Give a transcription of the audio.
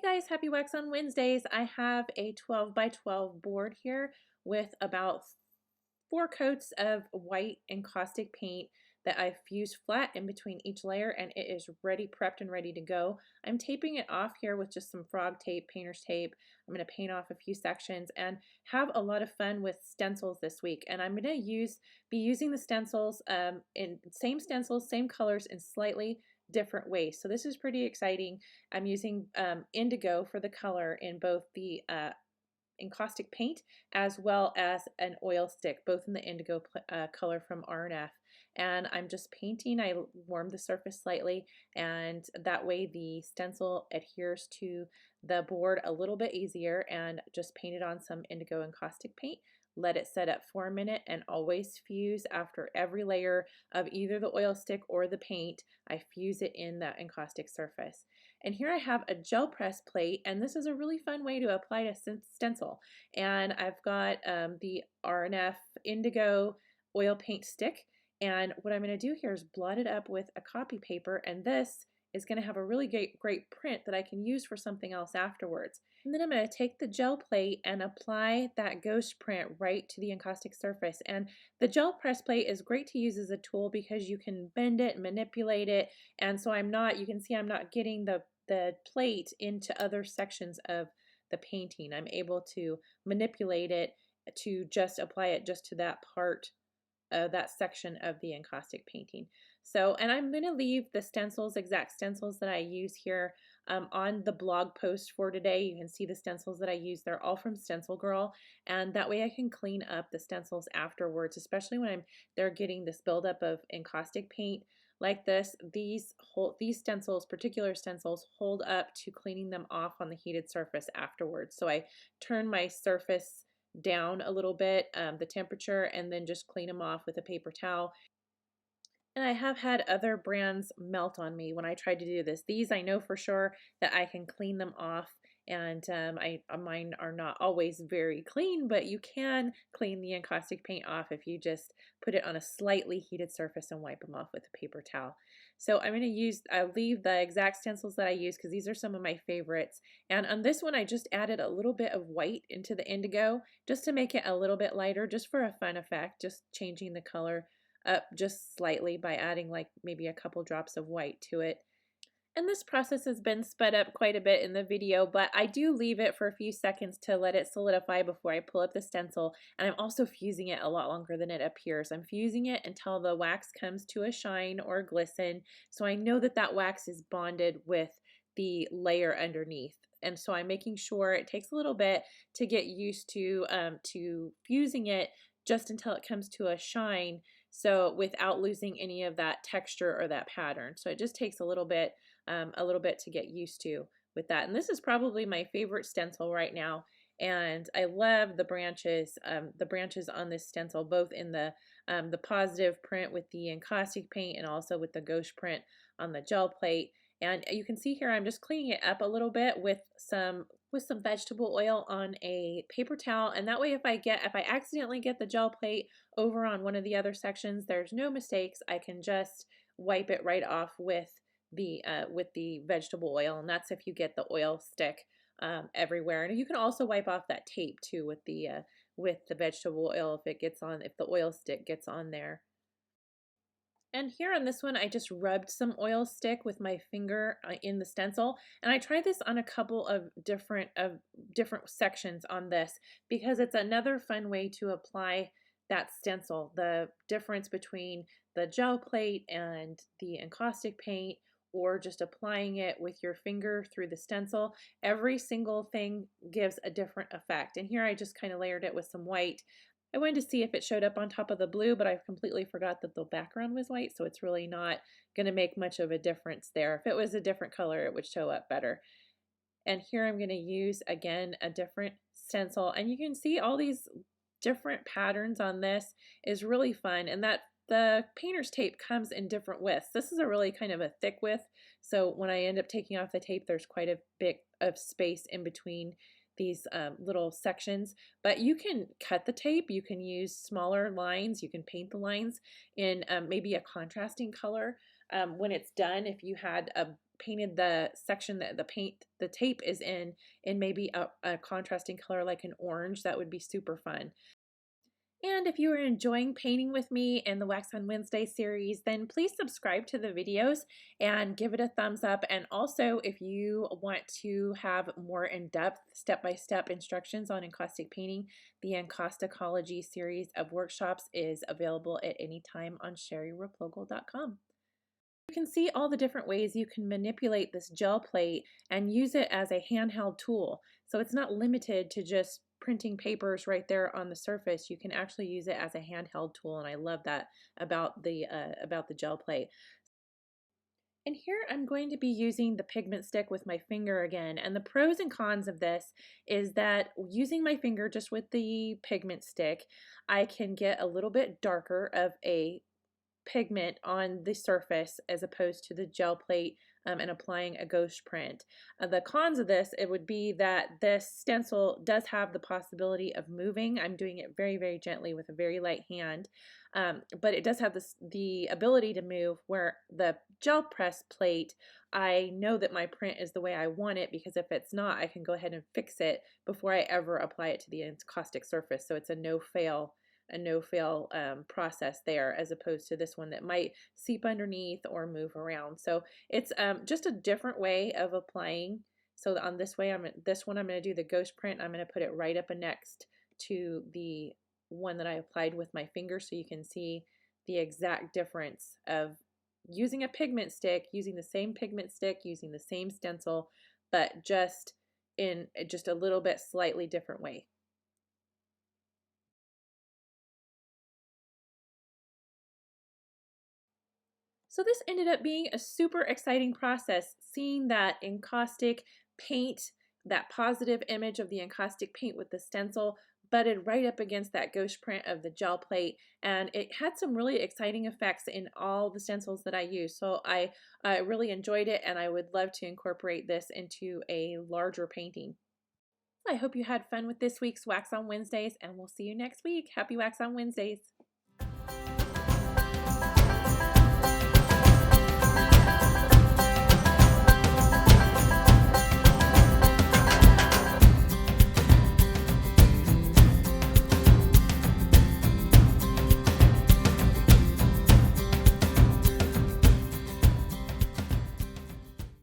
Hey guys, happy Wax on Wednesdays. I have a 12 by 12 board here with about 4 coats of white encaustic paint that I've fused flat in between each layer, and it is ready, prepped and ready to go. I'm taping it off here with just some frog tape, painter's tape. I'm going to paint off a few sections and have a lot of fun with stencils this week. And I'm going to be using the stencils in same stencils, same colors in slightly different ways. So this is pretty exciting. I'm using indigo for the color in both the encaustic paint as well as an oil stick, both in the indigo color from R&F. And I'm just painting. I warmed the surface slightly, and that way the stencil adheres to the board a little bit easier, and just painted on some indigo encaustic paint. Let it set up for a minute, and always fuse after every layer of either the oil stick or the paint. I fuse it in that encaustic surface. And here I have a GelPress plate, and this is a really fun way to apply a stencil. And I've got the R&F indigo oil paint stick, and what I'm going to do here is blot it up with a copy paper, and this is going to have a really great print that I can use for something else afterwards. And then I'm going to take the gel plate and apply that ghost print right to the encaustic surface. And the gel press plate is great to use as a tool because you can bend it, manipulate it, and so you can see I'm not getting the plate into other sections of the painting. I'm able to manipulate it to just apply it just to that part, that section of the encaustic painting. So, and I'm going to leave the stencils, exact stencils that I use here on the blog post for today. You can see the stencils that I use. They're all from Stencilgirl, and that way I can clean up the stencils afterwards, especially when they're getting this buildup of encaustic paint like this. These stencils, particular stencils, hold up to cleaning them off on the heated surface afterwards. So I turn my surface down a little bit, the temperature, and then just clean them off with a paper towel. And I have had other brands melt on me when I tried to do this. These I know for sure that I can clean them off, and mine are not always very clean, but you can clean the encaustic paint off if you just put it on a slightly heated surface and wipe them off with a paper towel. So I'll leave the exact stencils that I use because these are some of my favorites. And on this one I just added a little bit of white into the indigo just to make it a little bit lighter, just for a fun effect, just changing the color up just slightly by adding like maybe a couple drops of white to it. And this process has been sped up quite a bit in the video, but I do leave it for a few seconds to let it solidify before I pull up the stencil. And I'm also fusing it a lot longer than it appears. I'm fusing it until the wax comes to a shine or glisten, so I know that that wax is bonded with the layer underneath. And so I'm making sure it takes a little bit to get used to fusing it just until it comes to a shine, so without losing any of that texture or that pattern. So it just takes a little bit to get used to with that. And this is probably my favorite stencil right now, and I love the branches on this stencil, both in the positive print with the encaustic paint and also with the ghost print on the gel plate. And you can see here I'm just cleaning it up a little bit with some vegetable oil on a paper towel, and that way if I accidentally get the gel plate over on one of the other sections, there's no mistakes. I can just wipe it right off with the vegetable oil, and that's if you get the oil stick everywhere. And you can also wipe off that tape too with the vegetable oil if the oil stick gets on there. And here on this one, I just rubbed some oil stick with my finger in the stencil, and I tried this on a couple of different sections on this because it's another fun way to apply that stencil. The difference between the gel plate and the encaustic paint, or just applying it with your finger through the stencil, every single thing gives a different effect. And here I just kind of layered it with some white. I wanted to see if it showed up on top of the blue, but I completely forgot that the background was white, so it's really not going to make much of a difference there. If it was a different color, it would show up better. And here I'm going to use, again, a different stencil, and you can see all these different patterns on this is really fun, and that the painter's tape comes in different widths. This is a really kind of a thick width, so when I end up taking off the tape, there's quite a bit of space in between little sections, but you can cut the tape, you can use smaller lines, you can paint the lines in maybe a contrasting color. When it's done, if you had painted the section that the tape is in maybe a contrasting color like an orange, that would be super fun. And if you are enjoying painting with me in the Wax on Wednesday series, then please subscribe to the videos and give it a thumbs up. And also, if you want to have more in-depth step-by-step instructions on encaustic painting, the Encausticology series of workshops is available at any time on sherryreplogel.com. You can see all the different ways you can manipulate this gel plate and use it as a handheld tool. So it's not limited to just printing papers right there on the surface. You can actually use it as a handheld tool, and I love that about the gel plate. And here I'm going to be using the pigment stick with my finger again. And the pros and cons of this is that using my finger just with the pigment stick, I can get a little bit darker of a pigment on the surface as opposed to the gel plate and applying a ghost print. The cons of this, it would be that this stencil does have the possibility of moving. I'm doing it very, very gently with a very light hand, but it does have the ability to move, where the gel press plate, I know that my print is the way I want it, because if it's not, I can go ahead and fix it before I ever apply it to the encaustic surface. So it's a no-fail process there, as opposed to this one that might seep underneath or move around. So it's just a different way of applying. So on this one I'm going to do the ghost print. I'm going to put it right up next to the one that I applied with my finger, so you can see the exact difference of using a pigment stick, using the same pigment stick, using the same stencil, but just in just a little bit slightly different way. So this ended up being a super exciting process, seeing that encaustic paint, that positive image of the encaustic paint with the stencil butted right up against that ghost print of the gel plate, and it had some really exciting effects in all the stencils that I used. So I really enjoyed it, and I would love to incorporate this into a larger painting. I hope you had fun with this week's Wax on Wednesdays, and we'll see you next week. Happy Wax on Wednesdays!